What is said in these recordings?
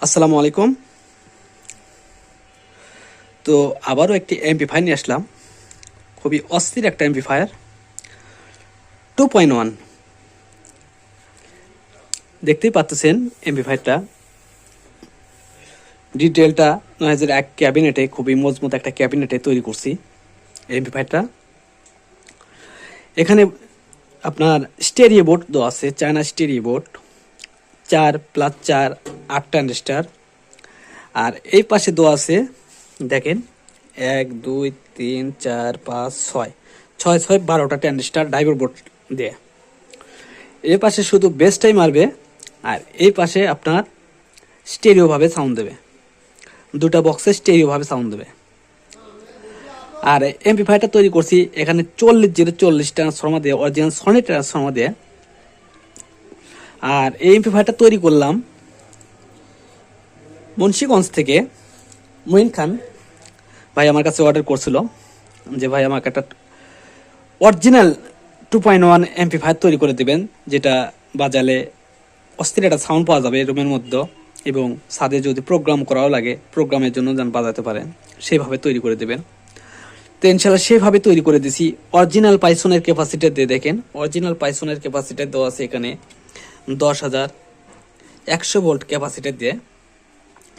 আসসালামু আলাইকুম। তো আবারও একটি এমপ্লিফায়ার নিয়ে আসলাম, খুবই অস্থির একটা এমপ্লিফায়ার 2.1। দেখতেই পাচ্ছেন এমপ্লিফায়ারটা ডিটেলটা 9001 ক্যাবিনেটে, খুবই মজবুত একটা ক্যাবিনেটে তৈরি করছি এমপ্লিফায়ারটা। এখানে আপনার স্টেরিও বোর্ড দেওয়া আছে, চায়না স্টেরিও বোর্ড 4+4 8 ট্রানজিস্টার। আর এই পাশে দেওয়া আছে, দেখেন 1 2 3 4 5 6 6 6 12টা ট্রানজিস্টার ড্রাইভার বোর্ড দিয়ে। এই পাশে শুধু বেসটাই মারবে, আর এই পাশে আপনার স্টেরিওভাবে সাউন্ড দেবে, দুটা বক্সে স্টেরিওভাবে সাউন্ড দেবে। আর এমপ্লিফায়ারটা তৈরি করছি এখানে 40/40 ট্রান্সফর্মার দিয়ে, অরিজিনাল সনি ট্রান্সফর্মার দিয়ে। আর এই এমপ্লিফায়ারটা তৈরি করলাম মুন্সিগঞ্জ থেকে। মুইন খান ভাই আমার কাছে অর্ডার করছিল যে ভাই আমাকে একটা অরিজিনাল 2.1 এমপ্লিফায়ার তৈরি করে দেবেন, যেটা বাজালে অস্থির একটা সাউন্ড পাওয়া যাবে রুমের মধ্যে, এবং ছাদে যদি প্রোগ্রাম করাও লাগে প্রোগ্রামের জন্য যেন বাজাতে পারেন সেভাবে তৈরি করে দেবেন। তো ইনশাল্লাহ সেভাবে তৈরি করে দিছি। অরিজিনাল পাইসনের ক্যাপাসিটার দিয়ে, দেখেন অরিজিনাল পাইসনের ক্যাপাসিটার দেওয়া আছে এখানে 10,100 ভোল্ট ক্যাপাসিটার দিয়ে,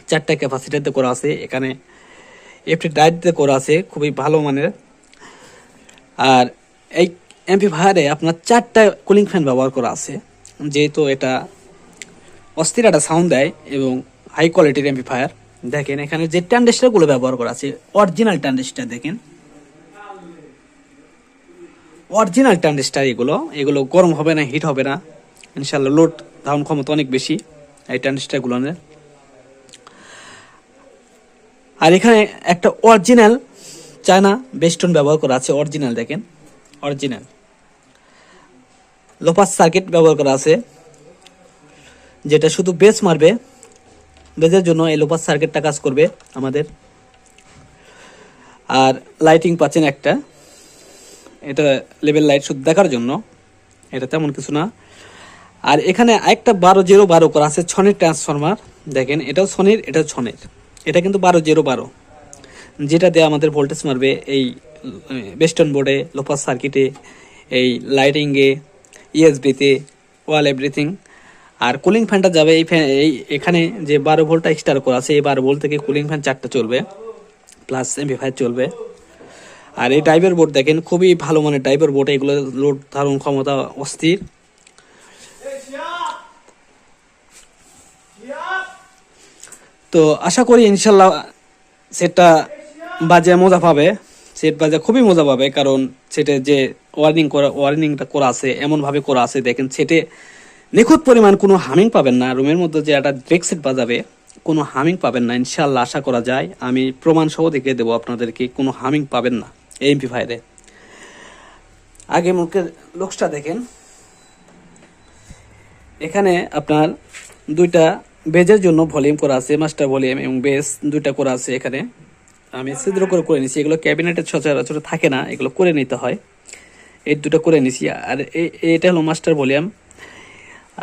4টা ক্যাপাসিটার দিয়ে করা আছে। এখানে এফটি ডাইট দিয়ে করা আছে, খুবই ভালো মানের। আর এই এমপ্লিফায়ারে আপনার 4টা কুলিং ফ্যান ব্যবহার করা আছে, যেহেতু এটা অস্থির একটা সাউন্ড দেয় এবং হাই কোয়ালিটির এমপ্লিফায়ার। দেখেন এখানে যে ট্রানজিস্টারগুলো ব্যবহার করা আছে অরিজিনাল ট্রানজিস্টার, দেখেন অরিজিনাল ট্রানজিস্টার। এগুলো গরম হবে না, হিট হবে না, ইনশাল্লাহ লোড ধারণ ক্ষমতা অনেক বেশি এই ট্রানজিস্টারগুলো। আর এখানে একটা অরিজিনাল চায়না বেস্টন ব্যবহার করা আছে, অরিজিনাল দেখেন, অরিজিনাল লোপাস সার্কিট ব্যবহার করা আছে, যেটা শুধু বেস মারবে। বেসের জন্য এই লোপাস সার্কিটটা কাজ করবে আমাদের। আর লাইটিং পাচ্ছেন একটা, এটা লেভেল লাইট শুধু দেখার জন্য, এটা তেমন কিছু না। আর এখানে একটা 12-0-12 করা আছে ছনের ট্রান্সফরমার, দেখেন এটাও ছনের, এটাও ছনের। এটা কিন্তু 12-0-12, যেটা দিয়ে আমাদের ভোল্টেজ মারবে এই বেস্টন বোর্ডে, লোপাস সার্কিটে, এই লাইটিংয়ে, ইএসবিতে, ওয়াল এভরিথিং। আর কুলিং ফ্যানটা যাবে এই ফ্যান, এখানে যে 12 ভোল্টটা এক্সট্রা করা আছে, এই 12 ভোল্ট থেকে কুলিং ফ্যান 4টা চলবে, প্লাস এমপ্লিফায়ার চলবে। আর এই ড্রাইভার বোর্ড দেখেন, খুবই ভালো মানের ড্রাইভার বোর্ড, এগুলো লোড ধারণ ক্ষমতা অস্থির। তো আশা করি ইনশাল্লাহ সেটটা বাজে মজা পাবে, সেট বাজে খুবই মজা পাবে, কারণ সেটে যে ওয়ার্নিংটা করা আছে এমনভাবে করা আছে, দেখেন সেটে নিখুঁত পরিমাণ কোনো হামিং পাবেন না। রুমের মধ্যে যে একটা ব্রেক সেট বাজাবে কোনো হামিং পাবেন না, ইনশাল্লাহ আশা করা যায়। আমি প্রমাণ সহ দেখিয়ে দেবো আপনাদেরকে, কোনো হামিং পাবেন না এই এমপ্লিফায়ারে। আগে মুখের লুকসটা দেখেন, এখানে আপনার দুইটা বেজের জন্য ভলিউম করা আছে, মাস্টার ভলিউম এবং বেস দুইটা করা আছে। এখানে আমি ছিদ্র করে নিছি, এগুলো ক্যাবিনেটের সচরাচর থাকে না, এগুলো করে নিতে হয়, এই দুটো করে নিছি। আর এটা হলো মাস্টার ভলিউম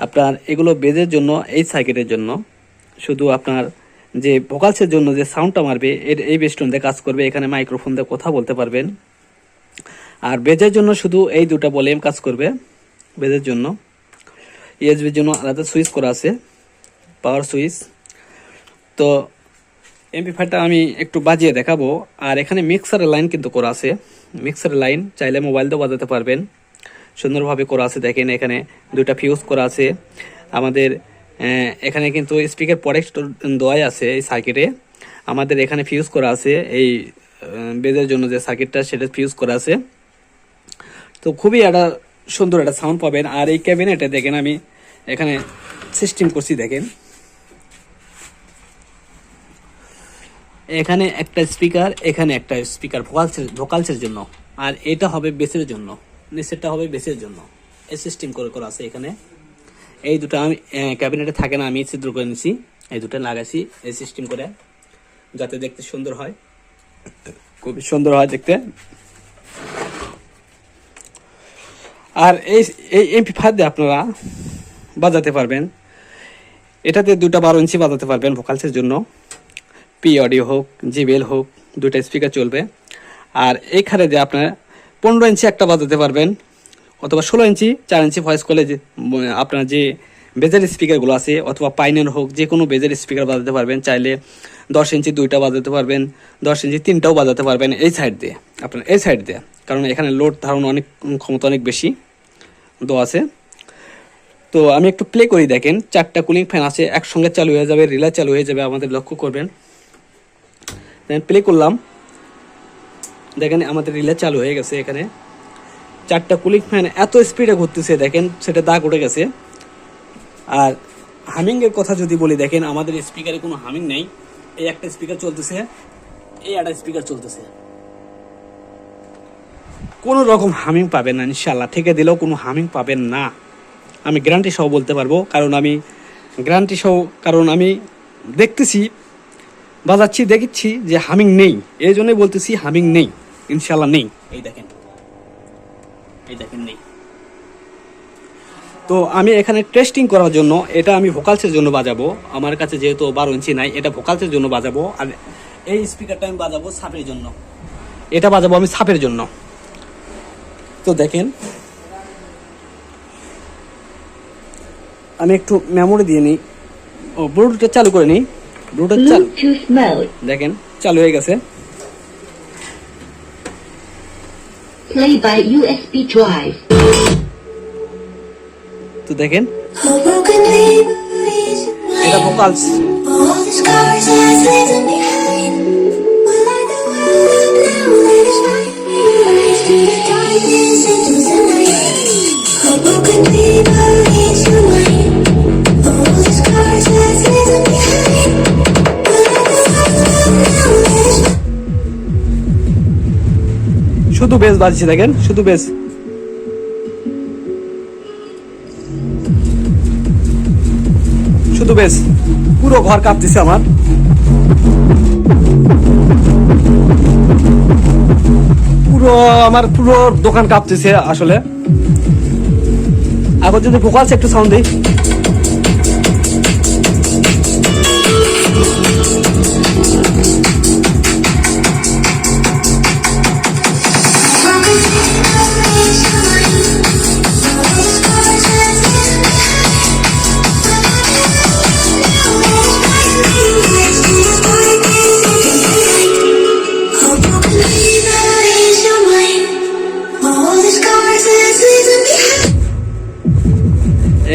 আপনার, এগুলো বেজের জন্য, এই সার্কিটের জন্য। শুধু আপনার যে ভোকালসের জন্য যে সাউন্ডটা মারবে এই বেস্টন দিয়ে কাজ করবে, এখানে মাইক্রোফোন দিয়ে কথা বলতে পারবেন। আর বেজের জন্য শুধু এই দুটা ভলিউম কাজ করবে, বেজের জন্য। ইএসবির জন্য আলাদা সুইচ করা আছে, পাওয়ার সুইচ। তো এমপ্লিফায়ারটা আমি একটু বাজিয়ে দেখাবো। আর এখানে মিক্সারের লাইন কিন্তু করা আছে, মিক্সারের লাইন চাইলে মোবাইল দিয়ে বাজাতে পারবেন, সুন্দরভাবে করা আছে। দেখেন এখানে দুটা ফিউজ করা আছে আমাদের। এখানে কিন্তু স্পিকার প্রোটেক্ট দেওয়াই আছে এই সার্কিটে আমাদের। এখানে ফিউজ করা আছে এই বেজের জন্য যে সার্কিটটা, সেটা ফিউজ করা আছে। তো খুবই একটা সুন্দর একটা সাউন্ড পাবেন। আর এই ক্যাবিনেটে দেখেন আমি এখানে সিস্টেম করছি, দেখেন এখানে একটা স্পিকার, এখানে একটা স্পিকার ভোকালসের জন্য, আর এটা হবে বেসের জন্য, নিচেরটা হবে বেসের জন্য। এই সিস্টেম করে করা আছে এখানে। এই দুটো আমি ক্যাবিনেটে থাকে না, আমি ছিদ্র করে নিছি, এই দুটো লাগাইছি এই সিস্টেম করে, যাতে দেখতে সুন্দর হয়, খুবই সুন্দর হয় দেখতে। আর এই এমপ্লিফায়ার দিয়ে আপনারা বাজাতে পারবেন এটাতে দুটা 12 ইঞ্চি বাজাতে পারবেন ভোকালসের জন্য, পি অডিও হোক জিবিএল হোক, দুটা স্পিকার চলবে। আর এইখানে যে আপনার 15 ইঞ্চি একটা বাজাতে পারবেন, অথবা 16 ইঞ্চি 4 ইঞ্চি ভয়েস কলে যে আপনার যে বেজের স্পিকারগুলো আছে, অথবা পাইনের হোক যে কোনো বেজের স্পিকার বাজাতে পারবেন। চাইলে 10 ইঞ্চি দুইটা বাজাতে পারবেন, 10 ইঞ্চি তিনটাও বাজাতে পারবেন এই সাইড দিয়ে, আপনার এই সাইড দিয়ে, কারণ এখানে লোড ধারণ অনেক ক্ষমতা অনেক বেশি দেওয়া আছে। তো আমি একটু প্লে করি, দেখেন 4টা কুলিং ফ্যান আছে, একসঙ্গে চালু হয়ে যাবে, রিলে চালু হয়ে যাবে, আমাদের লক্ষ্য করবেন। দেন প্লে করলাম, দেখেন আমাদের রিলে চালু হয়ে গেছে। এখানে 4টা কুলিং ফ্যান এত স্পিডে ঘুরতেছে, দেখেন সেটা দাগ উঠে গেছে। আর হামিংয়ের কথা যদি বলি, দেখেন আমাদের স্পিকারে কোনো হামিং নেই। এই একটা স্পিকার চলতেছে, এই একটা স্পিকার চলতেছে, কোনো রকম হামিং পাবেন না ইনশাল্লাহ। থেকে দিলেও কোনো হামিং পাবেন না, আমি গ্যারান্টি সহ বলতে পারবো। কারণ আমি দেখতেছি, বাজাচ্ছি, দেখছি যে হামিং নেই, এই জন্যই বলতেছি হামিং নেই, ইনশাল্লাহ নেই। এই দেখেন নেই। তো আমি এখানে টেস্টিং করার জন্য এটা আমি ভোকালসের জন্য বাজাবো, আমার কাছে যেহেতু 12 ইঞ্চি নাই, এটা ভোকালসের জন্য বাজাবো। আর এই স্পিকারটা আমি বাজাবো সাপের জন্য, এটা বাজাবো আমি সাপের জন্য। তো দেখেন আমি একটু মেমোরি দিয়ে নিই, ব্লুটুথটা চালু করে নিই। ব্লুটুথ চালু, দেখেন চালু হয়ে গেছে। Play by USB drive. তো দেখেন এটা ভোকালস। শুধু বেস বাজছে, দেখেন শুধু বেস। শুধু বেস, পুরো ঘর কাঁপতেছে আমার। পুরো দোকান কাঁপতেছে আসলে। এখন যদি ভোকালস একটু সাউন্ড দিই,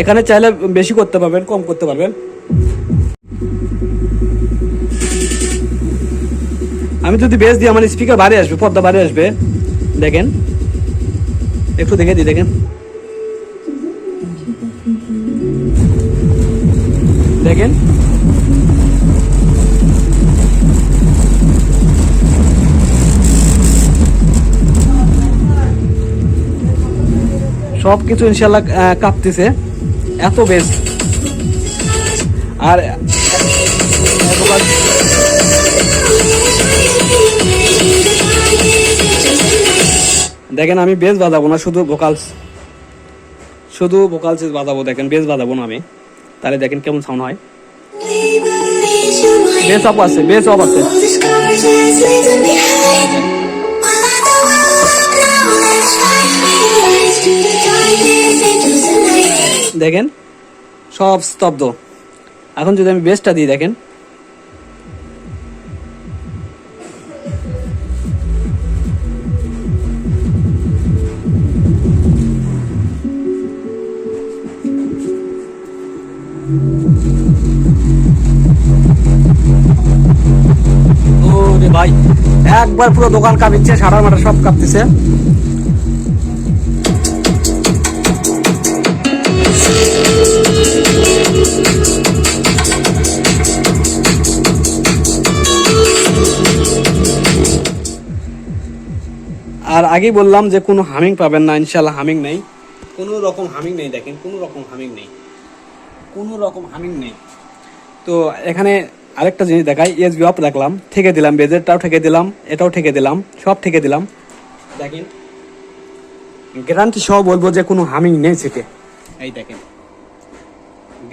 এখানে চাইলে বেশি করতে পারবেন, কম করতে পারবেন। আমি যদি বেস দিই আমার স্পিকার বাইরে আসবে, পর্দা বাইরে আসবে। দেখেন একটু দেখে দিই, দেখেন দেখেন সব কিছু ইনশাল্লাহ কাঁপতেছে, এত বেশ। আর দেখেন আমি বেস বাজাবো না, শুধু ভোকালস বাজাবো। দেখেন বেস বাজাবো না আমি, তাহলে দেখেন কেমন সাউন্ড হয়। বেস অফ আছে, বেস অফ আছে। দেখেন সব স্তব্ধ। এখন যদি আমি বেসটা দিই, দেখেন ওরে ভাই, একবার পুরো দোকান কাঁপিচ্ছে, সারা মাটা সব কাঁপতেছে। আর আগেই বললাম যে কোনো হামিং পাবেন না ইনশাল্লাহ, হামিং নেই, কোনো রকম হামিং নেই। দেখেন কোনো রকম হামিং নেই। তো এখানে আরেকটা জিনিস দেখাই, ইউএসবি অফ রাখলাম, ঠেকে দিলাম, বেজেরটাও ঠেকে দিলাম, এটাও ঠেকে দিলাম, সব ঠেকে দিলাম। দেখেন গ্যারান্টি সহ বলবো যে কোনো হামিং নেই সেটে। এই দেখেন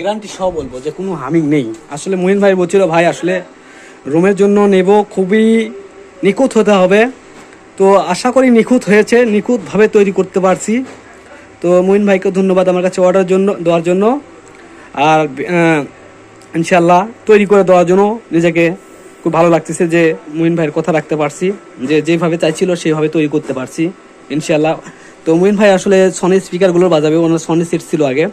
গ্যারান্টি সহ বলবো যে কোনো হামিং নেই। আসলে মহিন ভাই বলছিল ভাই আসলে রুমের জন্য নেব, খুবই নিখুঁত হতে হবে। তো আশা করি নিখুঁত হয়েছে, নিখুঁতভাবে তৈরি করতে পারছি। তো মহিন ভাইকে ধন্যবাদ আমার কাছে অর্ডার দেওয়ার জন্য, আর ইনশাল্লাহ তৈরি করে দেওয়ার জন্য নিজেকে খুব ভালো লাগতেছে যে মহিন ভাইয়ের কথা রাখতে পারছি, যে যেভাবে চাইছিল সেভাবে তৈরি করতে পারছি ইনশাল্লাহ। তো মহিন ভাই আসলে সনি স্পিকারগুলো বাজাবে, ওনার সনি সেট ছিল আগে,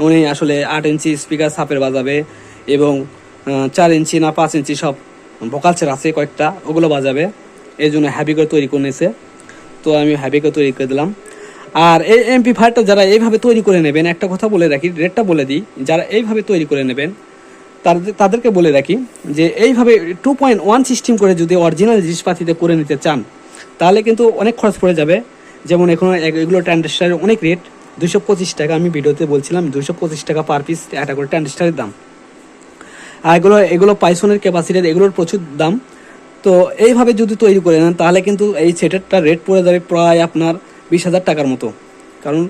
উনি আসলে 8 ইঞ্চি স্পিকার সাপের বাজাবে এবং 4 ইঞ্চি না 5 ইঞ্চি সব ভোকালসের আছে কয়েকটা, ওগুলো বাজাবে। এই জন্য হ্যাভি করে তৈরি করে নিয়েছে, তো আমি হ্যাভি করে তৈরি করে দিলাম। আর এই এমপি5টা যারা এইভাবে তৈরি করে নেবেন, একটা কথা বলে রাখি, রেটটা বলে দিই, যারা এইভাবে তৈরি করে নেবেন তাদেরকে বলে রাখি যে এইভাবে 2.1 সিস্টেম করে যদি অরিজিনাল জিনিসপাতিতে করে নিতে চান তাহলে কিন্তু অনেক খরচ পড়ে যাবে। যেমন এখন এগুলো ট্রানজিস্টারের অনেক রেট, 225 টাকা, আমি ভিডিওতে বলছিলাম 225 টাকা পার পিস একটা করে ট্রানজিস্টারের দাম। আর এগুলো পাইসনের ক্যাপাসিটার, এগুলোর প্রচুর দাম। তো এইভাবে যদি তৈরি করে নেন তাহলে কিন্তু এই সেটেরটা রেট পড়ে যাবে প্রায় আপনার 20,000 টাকার মতো। কারণ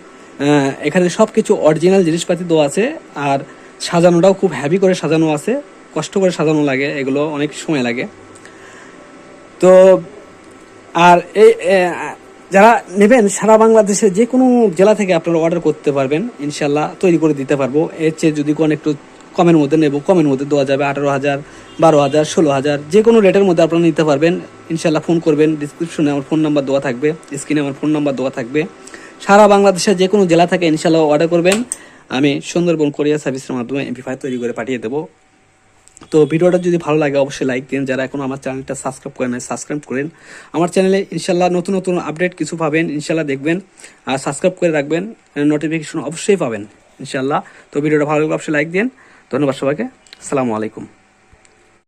এখানে সব কিছু অরিজিনাল জিনিসপাতি দেওয়া আছে, আর সাজানোটাও খুব হ্যাভি করে সাজানো আছে, কষ্ট করে সাজানো লাগে, এগুলো অনেক সময় লাগে। তো আর এই যারা নেবেন সারা বাংলাদেশের যে কোনো জেলা থেকে আপনারা অর্ডার করতে পারবেন, ইনশাল্লাহ তৈরি করে দিতে পারবো। এর চেয়ে যদি কোনো একটু কমের মধ্যে নেব, কমের মধ্যে দেওয়া যাবে, 18,000, 12,000, 16,000, যে কোনো রেটের মধ্যে আপনারা নিতে পারবেন। ইনশাল্লাহ ফোন করবেন, ডিসক্রিপশনে আমার ফোন নাম্বার দেওয়া থাকবে, স্ক্রিনে আমার ফোন নাম্বার দেওয়া থাকবে। সারা বাংলাদেশের যে কোনো জেলা থেকে ইনশাল্লাহ অর্ডার করবেন, আমি সুন্দরবন কোরিয়ার সার্ভিসের মাধ্যমে এমপি5 তৈরি করে পাঠিয়ে দেবো। তো ভিডিওটা যদি ভালো লাগে অবশ্যই লাইক দিন, যারা এখন আমার চ্যানেলটা সাবস্ক্রাইব করেন সাবস্ক্রাইব করেন। আমার চ্যানেলে ইনশাল্লাহ নতুন নতুন আপডেট কিছু পাবেন, ইনশাল্লাহ দেখবেন, আর সাবস্ক্রাইব করে রাখবেন, নোটিফিকেশন অবশ্যই পাবেন ইনশাল্লাহ। তো ভিডিওটা ভালো লাগলে অবশ্যই লাইক দিন। ধন্যবাদ সবাইকে, আসসালামু আলাইকুম।